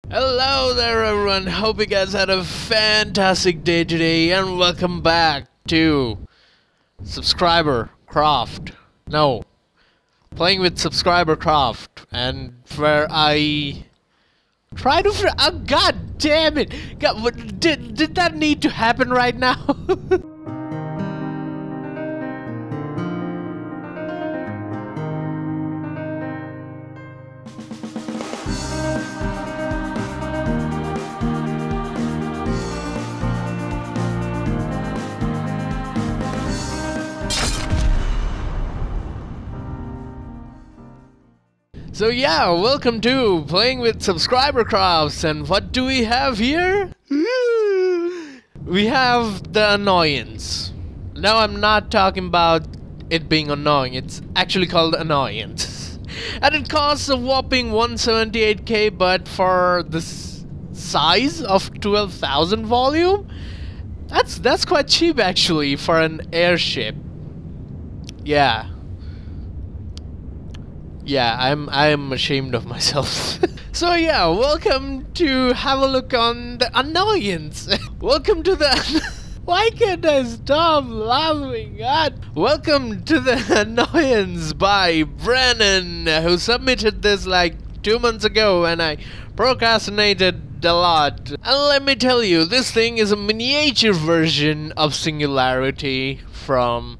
Hello there everyone, hope you guys had a fantastic day today and welcome back to Subscriber Craft. No, playing with Subscriber Craft, and where I try to oh god damn it! God, did that need to happen right now? So yeah, welcome to Playing with Subscriber Crafts, and what do we have here? We have the Annoyance. Now I'm not talking about it being annoying, it's actually called Annoyance. And it costs a whopping 178k, but for the size of 12,000 volume, that's quite cheap actually for an airship. Yeah. Yeah, I'm ashamed of myself. So yeah, welcome to have a look on the Annoyance. Welcome to the why can't I stop laughing? God. Welcome to the Annoyance by Brannon, who submitted this like 2 months ago, and I procrastinated a lot. And let me tell you, this thing is a miniature version of Singularity from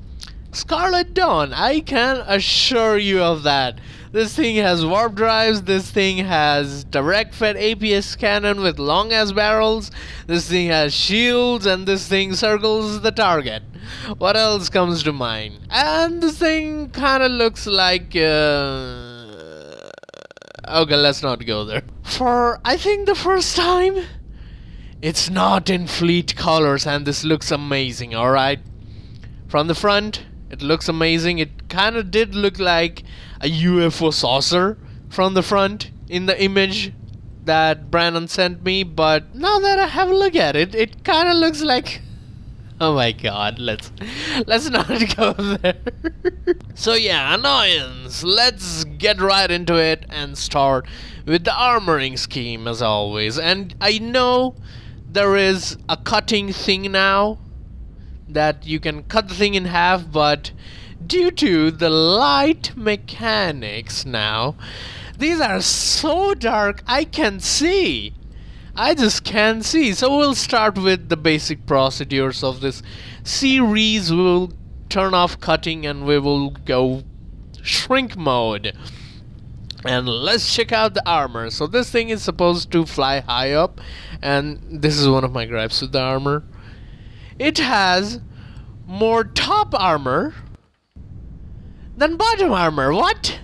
Scarlet Dawn. I can assure you of that. This thing has warp drives, this thing has direct fed APS cannon with long ass barrels, this thing has shields, and this thing circles the target. What else comes to mind? And this thing kinda looks like okay, let's not go there. For I think the first time, it's not in fleet colors, and this looks amazing, alright? From the front, it looks amazing. It kinda did look like a UFO saucer from the front in the image that Brannon sent me, but now that I have a look at it, it kinda looks like, oh my god, let's not go there. So yeah, Annoyance, let's get right into it and start with the armoring scheme as always. And I know there is a cutting thing now, that you can cut the thing in half, but due to the light mechanics now, these are so dark I can't see. I just can't see. So we'll start with the basic procedures of this series. We'll turn off cutting and we will go shrink mode. And let's check out the armor. So this thing is supposed to fly high up, and this is one of my gripes with the armor. It has more top armor than bottom armor. What?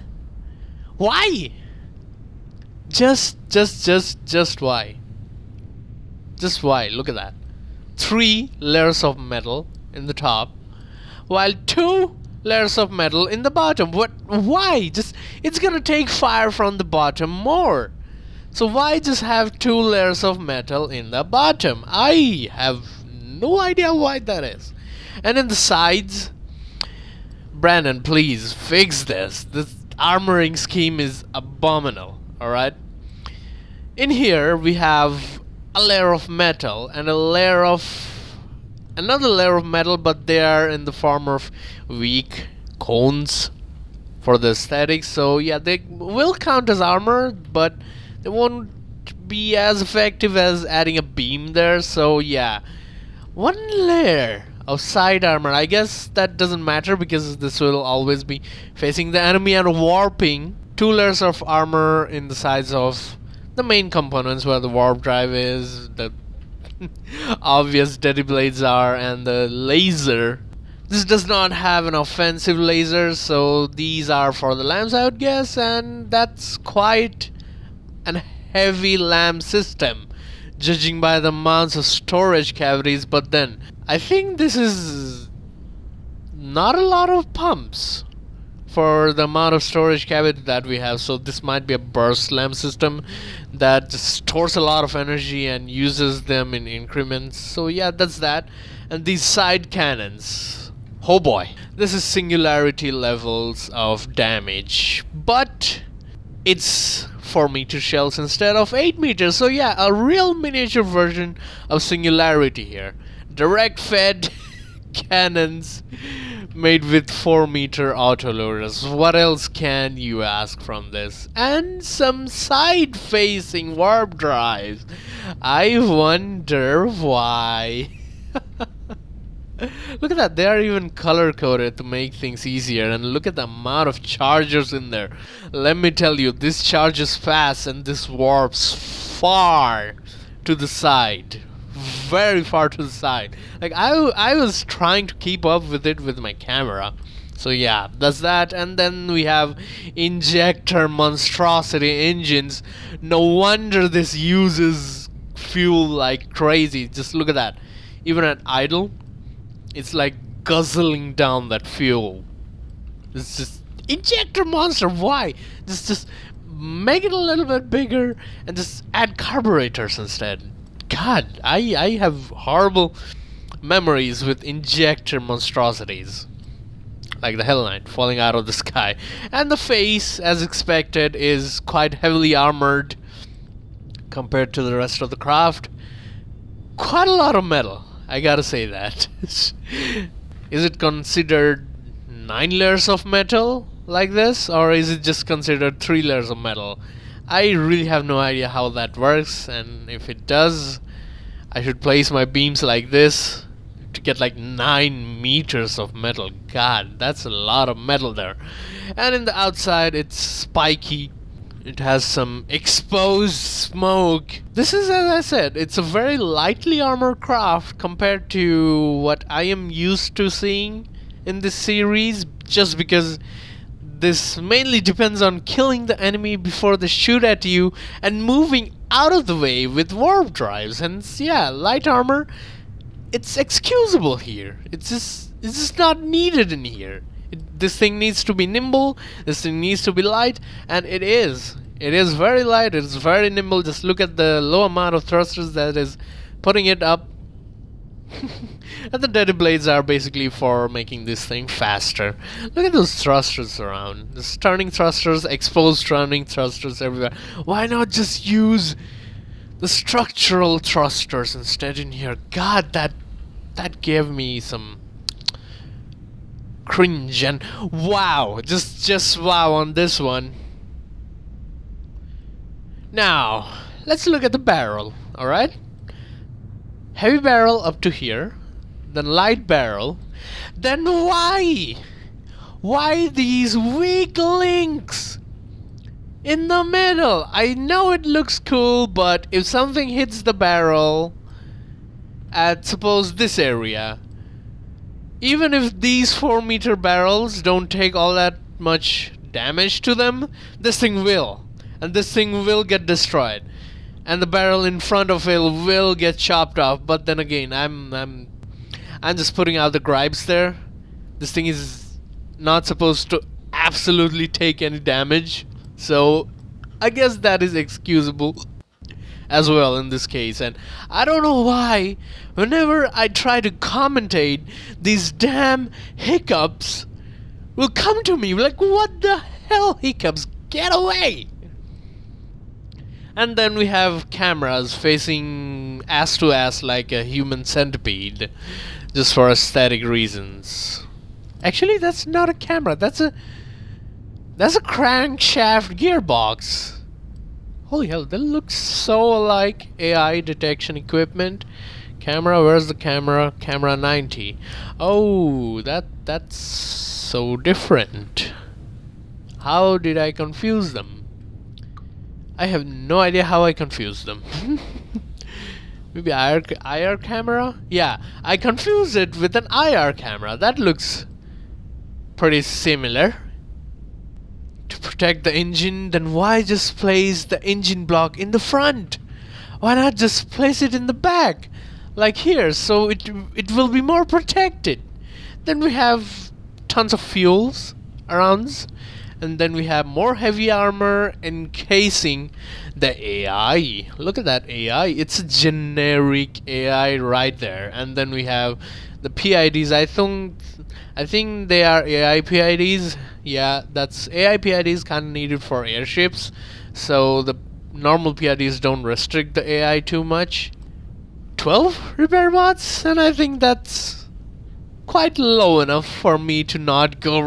Why? Just why? Just why? Look at that. 3 layers of metal in the top, while 2 layers of metal in the bottom. What? Why? Just, it's gonna take fire from the bottom more. So why just have 2 layers of metal in the bottom? I have no idea why that is. And in the sides, Brannon, please fix this. This armoring scheme is abominable, alright? In here we have a layer of metal and a layer of another layer of metal, but they are in the form of weak cones for the aesthetics. So yeah, they will count as armor, but they won't be as effective as adding a beam there. So yeah, 1 layer of side armor. I guess that doesn't matter because this will always be facing the enemy, and warping 2 layers of armor in the sides of the main components where the warp drive is, the obvious deadly blades are, and the laser. This does not have an offensive laser, so these are for the lamps, I would guess, and that's quite an heavy lamp system, judging by the amounts of storage cavities. But then I think this is not a lot of pumps for the amount of storage cavity that we have, so this might be a burst lamp system that stores a lot of energy and uses them in increments. So yeah, that's that. And these side cannons, oh boy, this is Singularity levels of damage. But it's 4-meter shells instead of 8 meters. So yeah, a real miniature version of Singularity here. Direct fed cannons made with 4-meter autoloaders. What else can you ask from this? And some side facing warp drives. I wonder why. Look at that, they are even color coded to make things easier, and look at the amount of chargers in there. Let me tell you, this charges fast and this warps far to the side. Very far to the side. Like I was trying to keep up with it with my camera. So yeah, that's that. And then we have injector monstrosity engines. No wonder this uses fuel like crazy. Just look at that. Even at idle, it's like guzzling down that fuel. It's just injector monster. Why? Just make it a little bit bigger and just add carburetors instead. God, I have horrible memories with injector monstrosities. Like the Hell Knight falling out of the sky. And the face, as expected, is quite heavily armored compared to the rest of the craft. Quite a lot of metal, I gotta say that. Is it considered 9 layers of metal like this, or is it just considered 3 layers of metal? I really have no idea how that works, and if it does, I should place my beams like this to get like 9 meters of metal. God, that's a lot of metal there. And in the outside, it's spiky. It has some exposed smoke. This is, as I said, it's a very lightly armored craft compared to what I am used to seeing in this series, just because this mainly depends on killing the enemy before they shoot at you and moving out of the way with warp drives. And yeah, light armor, it's excusable here. It's just not needed in here. This thing needs to be nimble, this thing needs to be light, and it is. It is very light, it's very nimble. Just look at the low amount of thrusters that is putting it up. And the dead blades are basically for making this thing faster. Look at those thrusters around. There's turning thrusters, exposed turning thrusters everywhere. Why not just use the structural thrusters instead in here? God, that gave me some cringe. And wow, just wow on this one. Now, let's look at the barrel, alright? Heavy barrel up to here, then light barrel, then why? Why these weak links in the middle? I know it looks cool, but if something hits the barrel at, suppose, this area, even if these 4-meter barrels don't take all that much damage to them, this thing will. And this thing will get destroyed. And the barrel in front of it will get chopped off. But then again, I'm just putting out the gripes there. This thing is not supposed to absolutely take any damage. So I guess that is excusable as well in this case. And I don't know why whenever I try to commentate, these damn hiccups will come to me. Like, what the hell, hiccups? Get away! And then we have cameras facing ass to ass like a human centipede, just for aesthetic reasons. Actually, that's not a camera. That's a crankshaft gearbox. Holy hell, that looks so like AI detection equipment. Camera, where's the camera? Camera 90. Oh, that's so different. How did I confuse them? I have no idea how I confused them. Maybe IR camera? Yeah, I confused it with an IR camera. That looks pretty similar. To protect the engine, then why just place the engine block in the front? Why not just place it in the back? Like here, so it will be more protected. Then we have tons of fuels around. And then we have more heavy armor encasing the AI. Look at that AI. It's a generic AI right there. And then we have the PIDs, I think they are AI PIDs. Yeah, that's AI PIDs kind of needed for airships, so the normal PIDs don't restrict the AI too much. 12 repair bots, and I think that's quite low enough for me to not go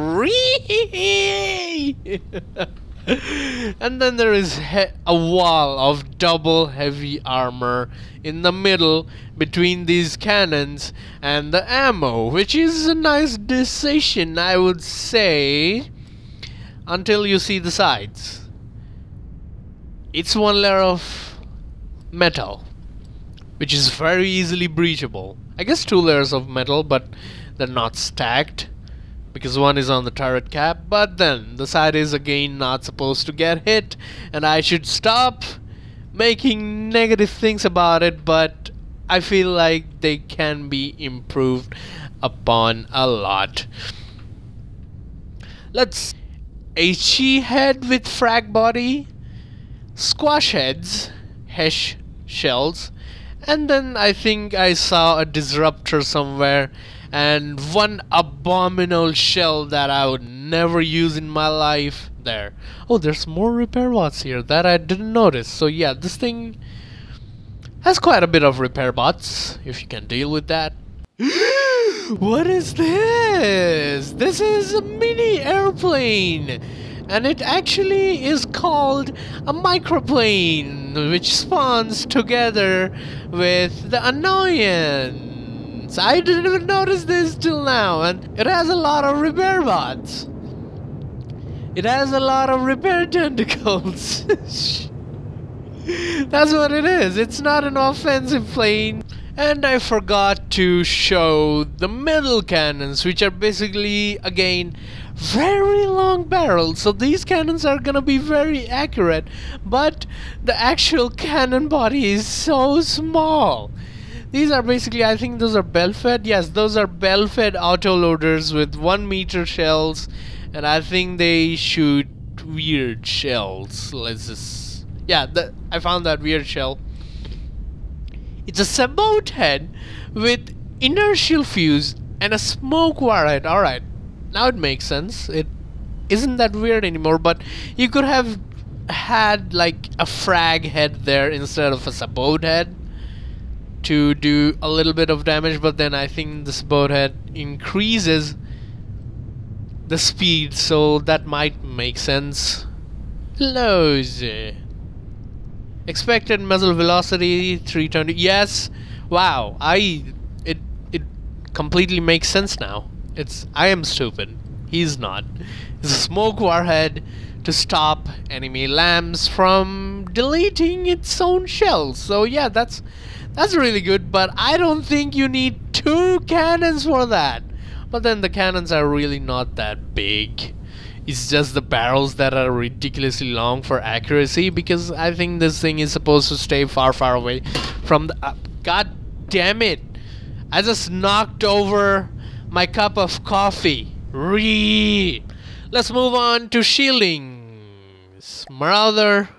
And then there is a wall of double heavy armor in the middle between these cannons and the ammo, which is a nice decision, I would say, until you see the sides. It's one layer of metal, which is very easily breachable. I guess 2 layers of metal, but they're not stacked, because one is on the turret cap, but then the side is again not supposed to get hit, and I should stop making negative things about it, but I feel like they can be improved upon a lot. Let's HE head with frag body, squash heads, shells, and then I think I saw a disruptor somewhere, and one abominable shell that I would never use in my life there. Oh, there's more repair bots here that I didn't notice. So yeah, this thing has quite a bit of repair bots, if you can deal with that. What is this? This is a mini airplane, and it actually is called a microplane, which spawns together with the Annoyance. I didn't even notice this till now, and it has a lot of repair bots. It has a lot of repair tentacles. That's what it is. It's not an offensive plane. And I forgot to show the middle cannons, which are basically, again, very long barrels. So these cannons are gonna be very accurate, but the actual cannon body is so small. These are basically, I think those are bell-fed. Yes, those are bell-fed autoloaders with 1 meter shells, and I think they shoot weird shells. Let's just... yeah, I found that weird shell. It's a sabot head with inertial fuse and a smoke warhead. Alright, now it makes sense. It isn't that weird anymore, but you could have had like a frag head there instead of a sabot head to do a little bit of damage, but then I think this boat head increases the speed, so that might make sense. Lows. Expected muzzle velocity 320. Yes. Wow. It completely makes sense now. I am stupid. He's not. It's a smoke warhead to stop enemy lambs from deleting its own shells. So yeah, that's really good, but I don't think you need 2 cannons for that. But then the cannons are really not that big. It's just the barrels that are ridiculously long for accuracy, because I think this thing is supposed to stay far, far away from the... God damn it! I just knocked over my cup of coffee. Let's move on to shielding. Marauder.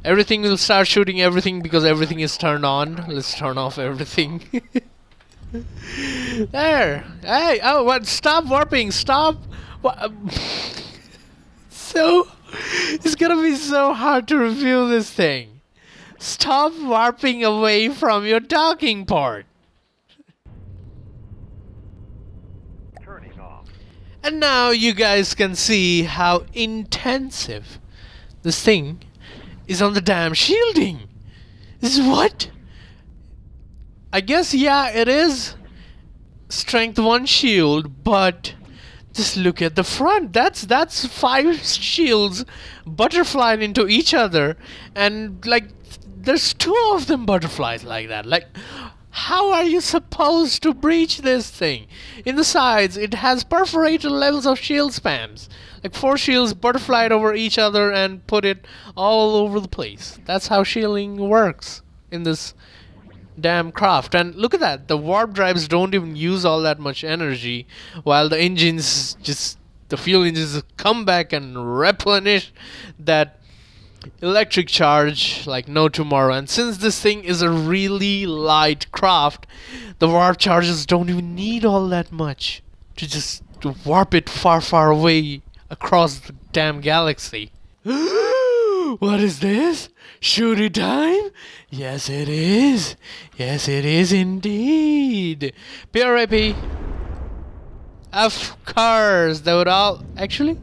Everything will start shooting everything because everything is turned on. Let's turn off everything. There. Hey, oh, what? Stop warping. Stop. What? So, it's gonna be so hard to review this thing. Stop warping away from your docking port. Turning off. And now you guys can see how intensive this thing is on the damn shielding. This is what? I guess, yeah, it is strength 1 shield, but just look at the front. That's 5 shields butterflied into each other, and like there's 2 of them butterflies like that. Like, how are you supposed to breach this thing? In the sides, it has perforated levels of shield spams. Like 4 shields butterflied over each other and put it all over the place. That's how shielding works in this damn craft. And look at that, the warp drives don't even use all that much energy, while the engines the fuel engines come back and replenish that electric charge like no tomorrow. And since this thing is a really light craft, the warp charges don't even need all that much to just to warp it far, far away across the damn galaxy. What is this? Shooty time? Yes, it is. Yes, it is indeed. PRAP. Of course, they would all... Actually,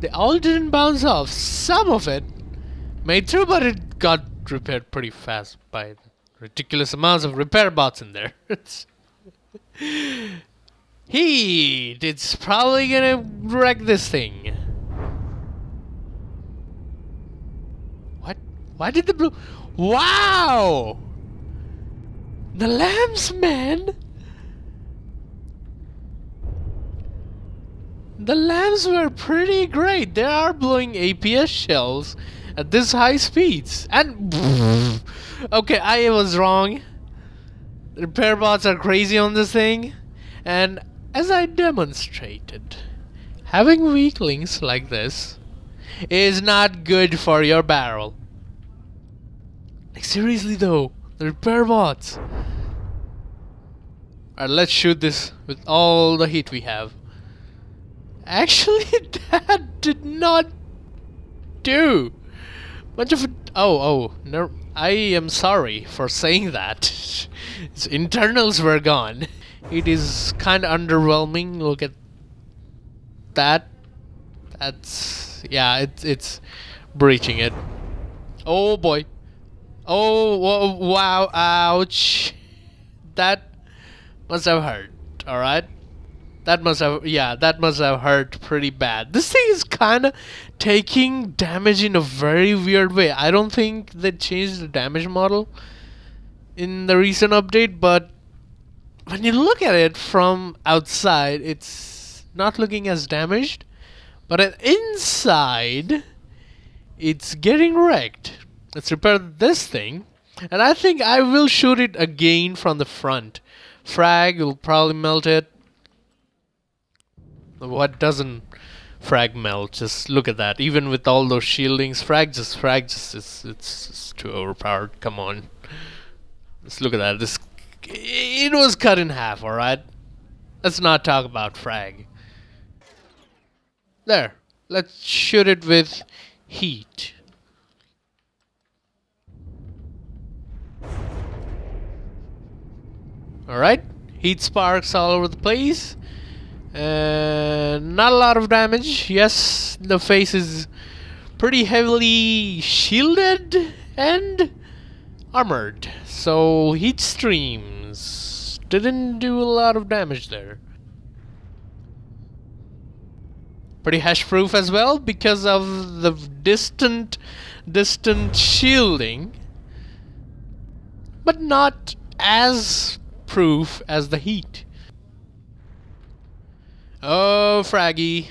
they all didn't bounce off. Some of it made through, but it got repaired pretty fast by ridiculous amounts of repair bots in there. Heat! It's probably gonna wreck this thing. What? Why did the blue... Wow! The lamps, man! The lamps were pretty great. They are blowing APS shells at this high speeds. And... Okay, I was wrong. The repair bots are crazy on this thing. And as I demonstrated, having weaklings like this is not good for your barrel. Like seriously though, the repair bots. Alright, let's shoot this with all the heat we have. Actually, that did not do much of a... Oh, no, I am sorry for saying that. Its internals were gone. It is kind of underwhelming. Look at that. That's... Yeah, it's breaching it. Oh boy. Oh, wow, ouch. That must have hurt, alright? That must have, yeah, that must have hurt pretty bad. This thing is kind of taking damage in a very weird way. I don't think they changed the damage model in the recent update, but when you look at it from outside, it's not looking as damaged. But inside, it's getting wrecked. Let's repair this thing. And I think I will shoot it again from the front. Frag will probably melt it. What doesn't frag melt? Just look at that. Even with all those shieldings, frag just it's too overpowered. Come on. Let's look at that. It was cut in half, alright? Let's not talk about frag. There. Let's shoot it with heat. Alright. Heat sparks all over the place. Not a lot of damage. Yes, the face is pretty heavily shielded and armored. So heat streams didn't do a lot of damage there. Pretty hash proof as well because of the distant shielding, but not as proof as the heat. Oh, Fraggy.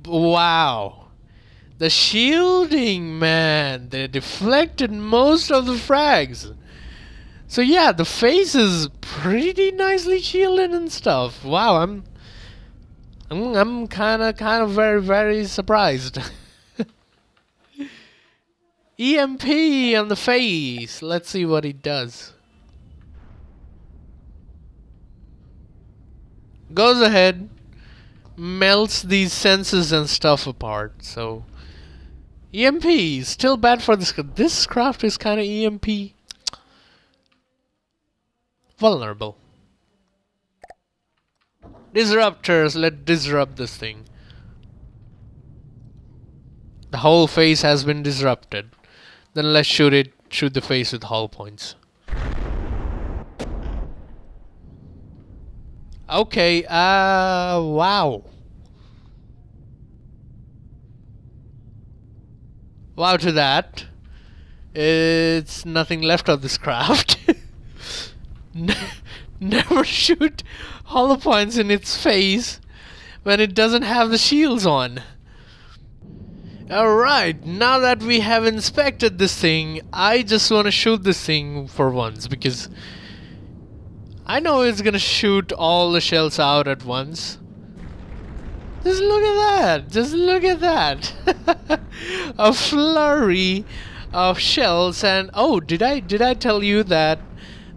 Wow. The shielding, man. They deflected most of the frags. So yeah, the face is pretty nicely shielded and stuff. Wow, I'm kind of very surprised. EMP on the face. Let's see what it does. Goes ahead, melts these senses and stuff apart. So EMP is still bad for this. This craft is kind of EMP vulnerable. Disruptors, let's disrupt this thing. The whole face has been disrupted. Then let's shoot the face with hull points. Okay, wow. Wow to that. It's nothing left of this craft. Never shoot hollow points in its face when it doesn't have the shields on. Alright, now that we have inspected this thing, I just want to shoot this thing for once because I know it's gonna shoot all the shells out at once. Just look at that! Just look at that! A flurry of shells, and oh, did I tell you that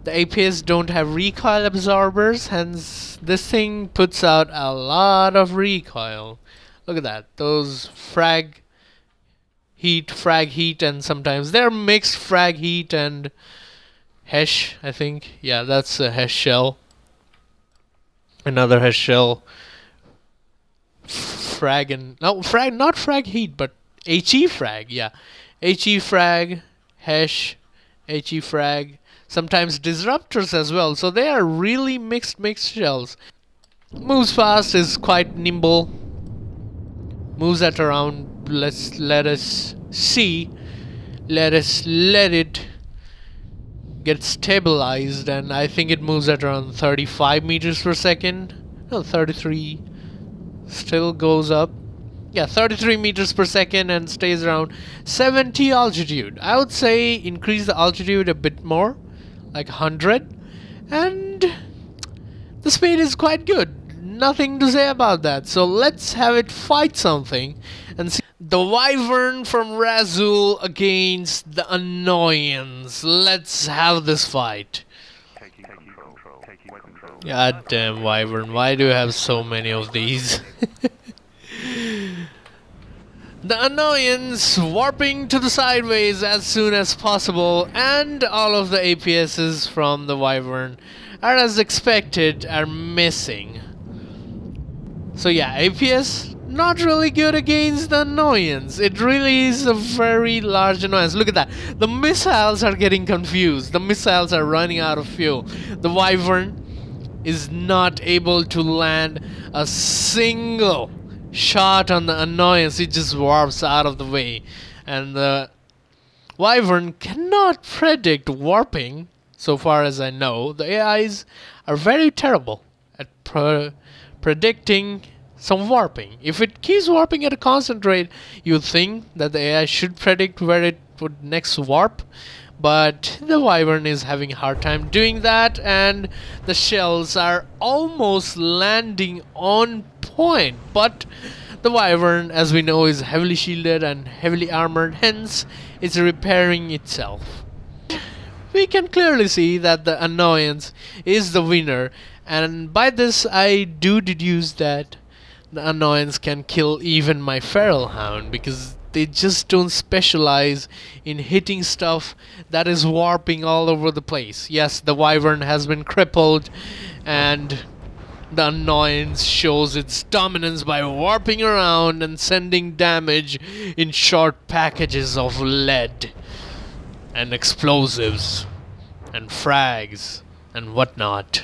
the APS don't have recoil absorbers? Hence, this thing puts out a lot of recoil. Look at that! Those frag heat, and sometimes they're mixed frag heat and Hesh, I think. Yeah, that's a Hesh shell. Another Hesh shell. Frag and no frag, not frag heat, but HE frag. Yeah, HE frag, Hesh, HE frag. Sometimes disruptors as well. So they are really mixed shells. Moves fast, is quite nimble. Moves at around. Let us see. Let it get stabilized, and I think it moves at around 35 meters per second. No, 33. Still goes up. Yeah, 33 meters per second and stays around 70 altitude. I would say increase the altitude a bit more, like 100, and the speed is quite good. Nothing to say about that. So let's have it fight something and see. The Wyvern from Razul against the Annoyance. Let's have this fight. God damn Wyvern, why do you have so many of these? The Annoyance warping to the sideways as soon as possible, and all of the APSs from the Wyvern are, as expected, are missing. So yeah, APS not really good against the Annoyance. It really is a very large annoyance. Look at that. The missiles are getting confused. The missiles are running out of fuel. The Wyvern is not able to land a single shot on the Annoyance. It just warps out of the way. And the Wyvern cannot predict warping, so far as I know. The AIs are very terrible at predicting some warping. If it keeps warping at a constant rate, you'd think that the AI should predict where it would next warp, but the Wyvern is having a hard time doing that, and the shells are almost landing on point. But the Wyvern, as we know, is heavily shielded and heavily armored, hence it's repairing itself. We can clearly see that the Annoyance is the winner, and by this I do deduce that the Annoyance can kill even my Feral Hound, because they just don't specialize in hitting stuff that is warping all over the place. Yes, the Wyvern has been crippled, and the Annoyance shows its dominance by warping around and sending damage in short packages of lead and explosives and frags and whatnot.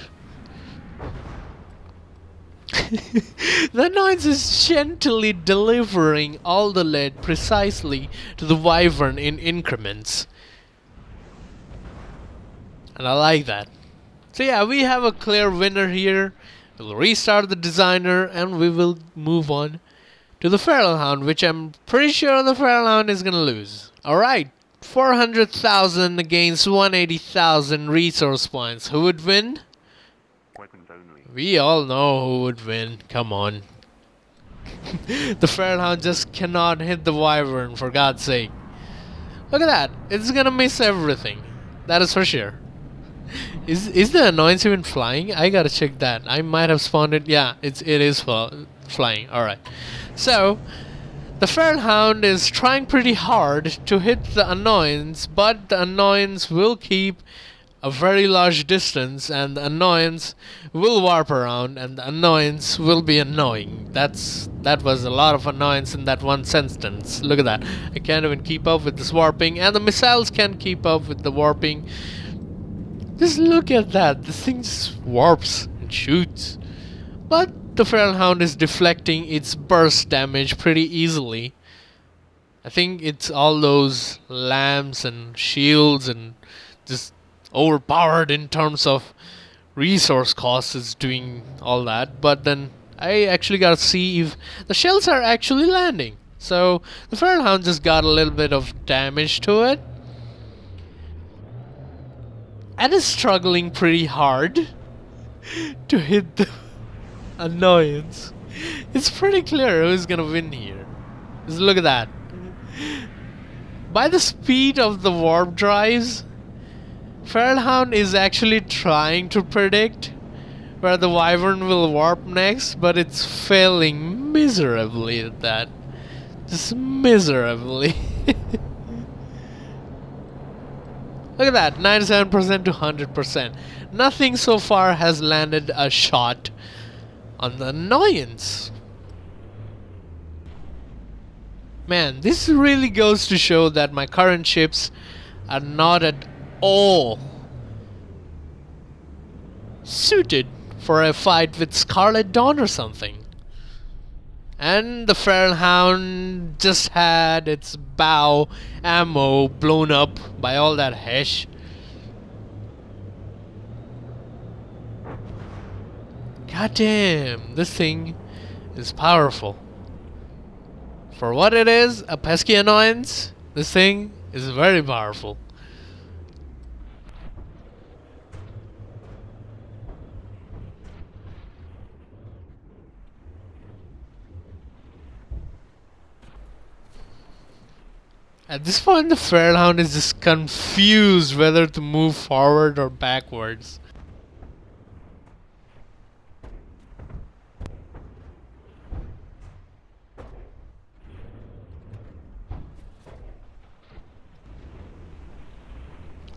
The Annoyance is gently delivering all the lead precisely to the Wyvern in increments. And I like that. So yeah, we have a clear winner here. We'll restart the designer and we will move on to the Feral Hound, which I'm pretty sure the Feral Hound is gonna lose. Alright, 400,000 against 180,000 resource points. Who would win? We all know who would win. Come on. The Feral Hound just cannot hit the Wyvern, for God's sake. Look at that. It's gonna miss everything. That is for sure. Is the Annoyance even flying? I gotta check that. I might have spawned it. Yeah, it is flying. Alright. So, the Feral Hound is trying pretty hard to hit the Annoyance, but the Annoyance will keep a very large distance, and the Annoyance will warp around, and the Annoyance will be annoying. That was a lot of annoyance in that one sentence. Look at that. I can't even keep up with this warping, and the missiles can't keep up with the warping. Just look at that. This thing just warps and shoots. But the Feral Hound is deflecting its burst damage pretty easily. I think it's all those lamps and shields and just overpowered in terms of resource costs is doing all that. But then I actually gotta see if the shells are actually landing. So the Feral Hound just got a little bit of damage to it and is struggling pretty hard to hit the Annoyance. It's pretty clear who's gonna win here. Just look at that. By the speed of the warp drives, Feral Hound is actually trying to predict where the Wyvern will warp next, but it's failing miserably at that. Just miserably. Look at that, 97% to 100%. Nothing so far has landed a shot on the Annoyance. Man, this really goes to show that my current ships are not at all suited for a fight with Scarlet Dawn or something. And the Feral Hound just had its bow ammo blown up by all that hash. Goddamn, this thing is powerful. For what it is, a pesky Annoyance, this thing is very powerful. At this point, the Feral Hound is just confused whether to move forward or backwards.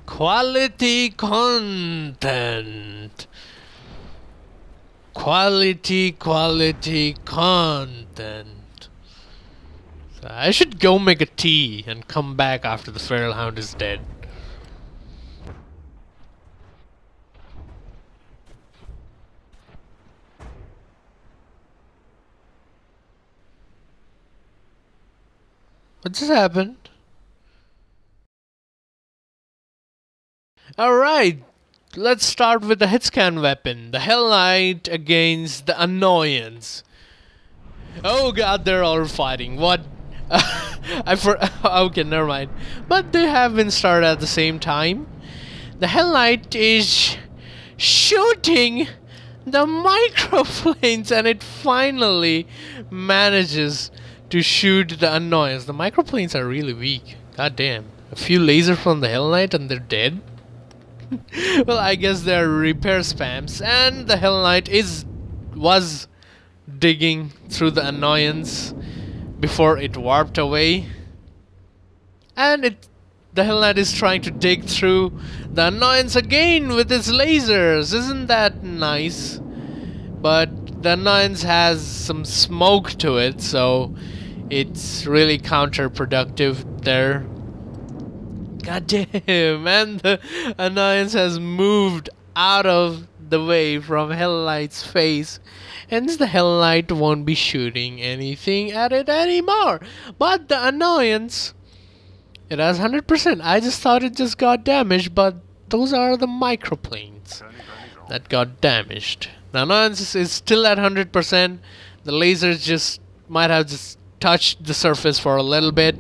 Quality content. Quality content. So I should go make a tea and come back after the Feral Hound is dead. What just happened? Alright, let's start with the hitscan weapon. The Hell Knight against the Annoyance. Oh god, they're all fighting. What? Okay, never mind. But they have been started at the same time. The Hell Knight is shooting the microplanes and it finally manages to shoot the Annoyance. The microplanes are really weak. God damn. A few lasers from the Hell Knight and they're dead? Well, I guess they're repair spams. And the Hell Knight was digging through the Annoyance before it warped away. And the Hell Knight is trying to dig through the Annoyance again with its lasers. Isn't that nice? But the Annoyance has some smoke to it, so it's really counterproductive there. God damn, and the Annoyance has moved out of the way from Hell Knight's face. Hence the Hell Knight won't be shooting anything at it anymore. But the Annoyance, it has 100%. I just thought it just got damaged, but those are the microplanes that got damaged. The Annoyance is still at 100%. The lasers just might have just touched the surface for a little bit,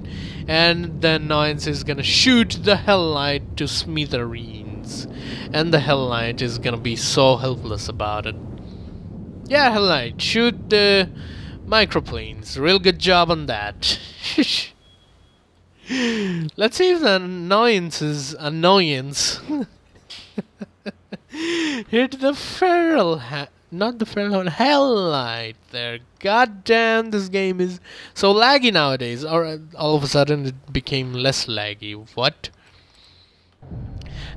and the Annoyance is gonna shoot the Hell Knight to smithereens. And the Hell Knight is gonna be so helpless about it. Yeah, Hell Knight, shoot the microplanes. Real good job on that. Let's see if the Annoyance hit the not the Feral, Hell Knight there. God damn, this game is so laggy nowadays. Or all of a sudden it became less laggy. What?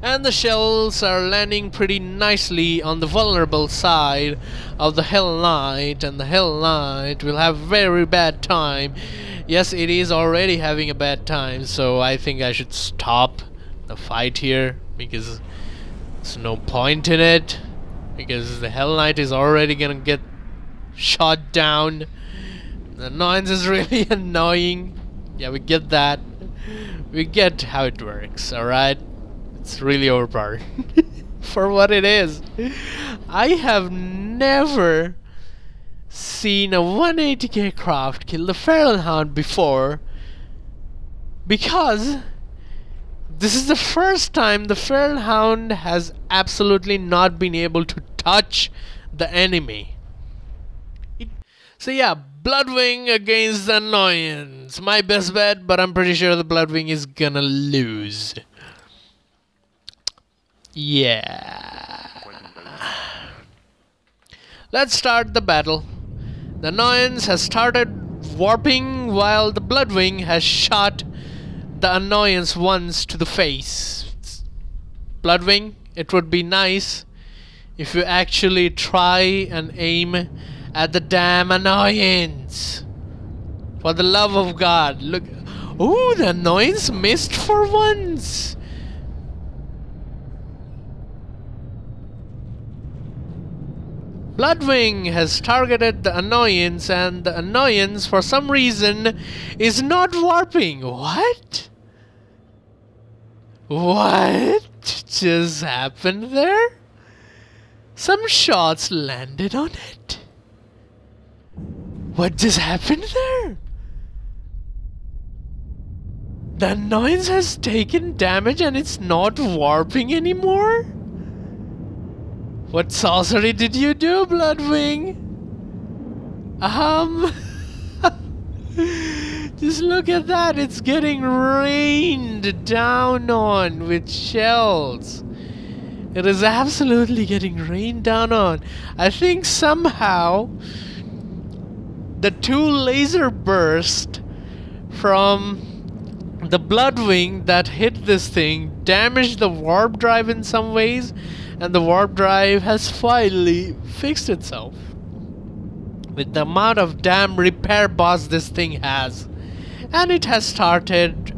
And the shells are landing pretty nicely on the vulnerable side of the Hell Knight, and the Hell Knight will have very bad time. Yes, it is already having a bad time, so I think I should stop the fight here, because there's no point in it, because the Hell Knight is already gonna get shot down. The Annoyance is really annoying. Yeah, we get that. We get how it works, alright? It's really overpowered for what it is. I have never seen a 180k craft kill the Feral Hound before, because this is the first time the Feral Hound has absolutely not been able to touch the enemy. So yeah, Bloodwing against the Annoyance. My best bet, but I'm pretty sure the Bloodwing is gonna lose. Yeah. Let's start the battle. The Annoyance has started warping while the Bloodwing has shot the Annoyance once to the face. Bloodwing, it would be nice if you actually try and aim at the damn Annoyance. For the love of God, look. Ooh, the Annoyance missed for once. Bloodwing has targeted the Annoyance, and the Annoyance, for some reason, is not warping. What? What just happened there? Some shots landed on it. What just happened there? The Annoyance has taken damage and it's not warping anymore? What sorcery did you do, Bloodwing? Just look at that, it's getting rained down on with shells. It is absolutely getting rained down on. I think somehow the two laser bursts from the Bloodwing that hit this thing damaged the warp drive in some ways, and the warp drive has finally fixed itself. With the amount of damn repair bots this thing has. And it has started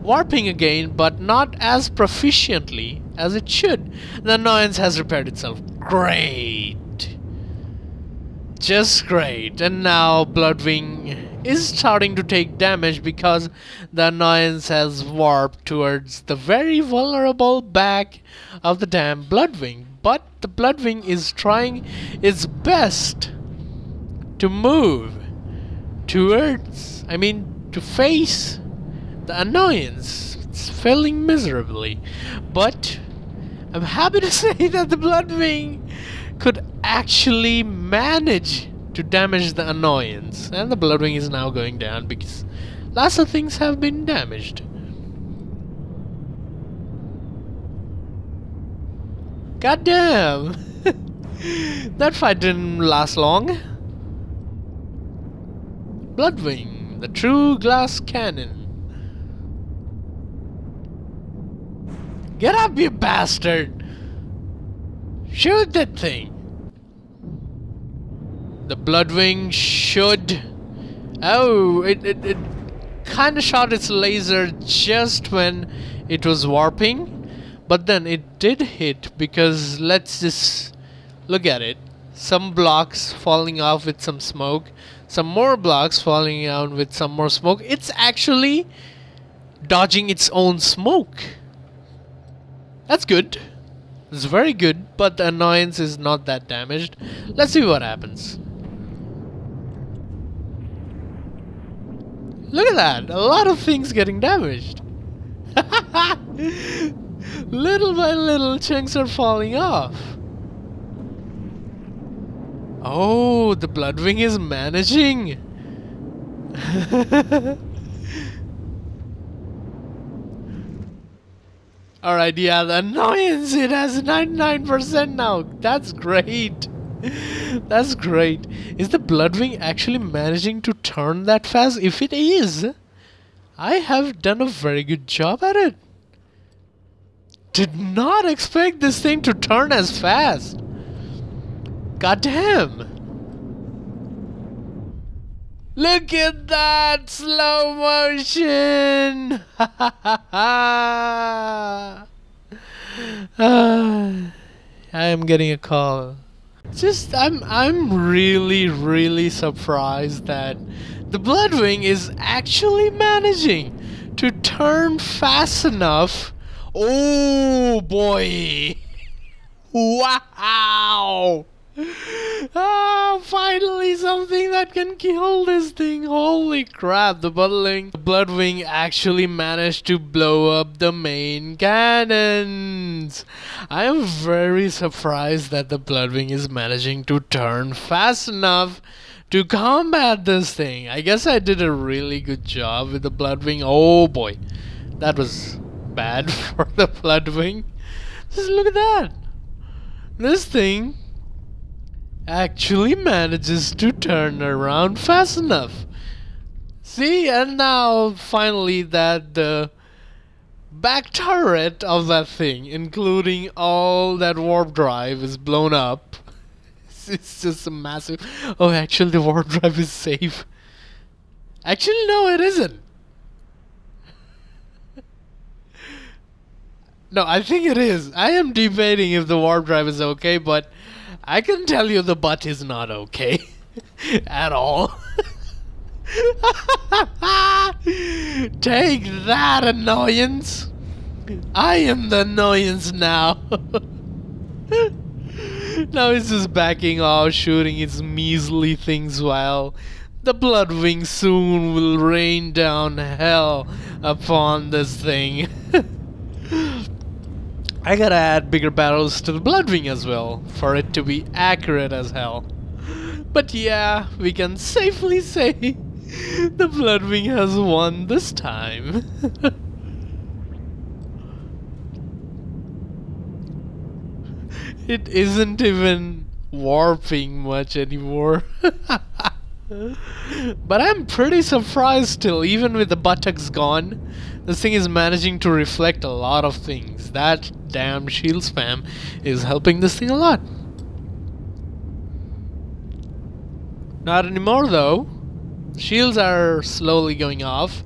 warping again, but not as proficiently as it should. The Annoyance has repaired itself. Great. Just great. And now Bloodwing is starting to take damage because the Annoyance has warped towards the very vulnerable back of the damn Bloodwing. But the Bloodwing is trying its best to move towards, to face the Annoyance. It's failing miserably. But I'm happy to say that the Bloodwing could actually manage to damage the Annoyance. And the Bloodwing is now going down because lots of things have been damaged. God damn! That fight didn't last long. Bloodwing, the true glass cannon. Get up, you bastard! Shoot that thing! The Bloodwing should... Oh, it kinda shot its laser just when it was warping. But then it did hit because let's just look at it. Some blocks falling off with some smoke. Some more blocks falling out with some more smoke. It's actually dodging its own smoke. That's good. It's very good, but the Annoyance is not that damaged. Let's see what happens. Look at that. A lot of things getting damaged. Little by little, chunks are falling off. Oh, the Bloodwing is managing. Alright, yeah, the Annoyance, it has 99% now. That's great. That's great. Is the Bloodwing actually managing to turn that fast? If it is, I have done a very good job at it. Did not expect this thing to turn as fast. God damn. Look at that slow motion. I am getting a call. I'm really surprised that the Bloodwing is actually managing to turn fast enough. Oh boy. Wow. Ah, finally something that can kill this thing. Holy crap, the Bloodwing actually managed to blow up the main cannons. I am very surprised that the Bloodwing is managing to turn fast enough to combat this thing. I guess I did a really good job with the Bloodwing. Oh boy, that was bad for the Bloodwing. Just look at that. This thing actually manages to turn around fast enough. See, and now finally that the back turret of that thing, including all that warp drive, is blown up. It's just a massive... Oh, actually the warp drive is safe. Actually, no, it isn't. No, I think it is. I am debating if the warp drive is okay, but I can tell you the butt is not okay. At all. Take that, Annoyance. I am the Annoyance now. Now it's just backing off, shooting its measly things while the Bloodwing soon will rain down hell upon this thing. I gotta add bigger barrels to the Bloodwing as well, for it to be accurate as hell. But yeah, we can safely say the Bloodwing has won this time. It isn't even warping much anymore. But I'm pretty surprised still, even with the buttocks gone, this thing is managing to reflect a lot of things. That damn shield spam is helping this thing a lot. Not anymore though. Shields are slowly going off.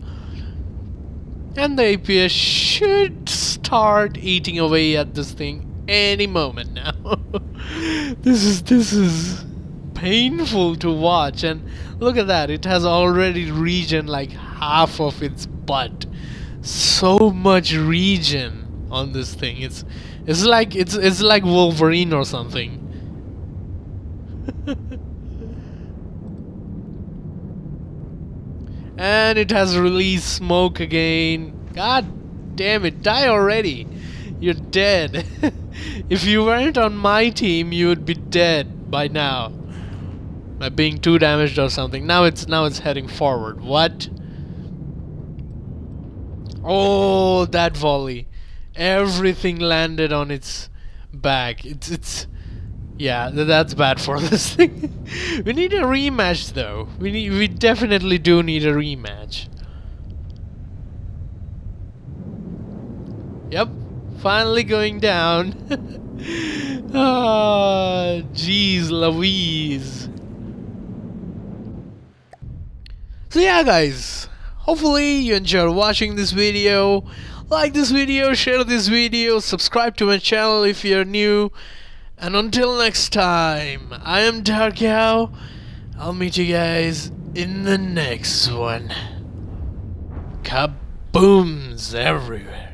And the APS should start eating away at this thing any moment now. This is painful to watch, and look at that, it has already regen like half of its butt. So much regen on this thing. It's like Wolverine or something. And it has released smoke again. God damn it, die already. You're dead. If you weren't on my team, you would be dead by now. By being 2 damaged or something. Now it's heading forward. What? Oh, that volley. Everything landed on its back. It's yeah, that's bad for this thing. We need a rematch though. We definitely do need a rematch. Yep. Finally going down. Ah, jeez Louise. So yeah guys, hopefully you enjoyed watching this video. Like this video, share this video, subscribe to my channel if you're new. And until next time, I am Dark Yao. I'll meet you guys in the next one. Kabooms everywhere.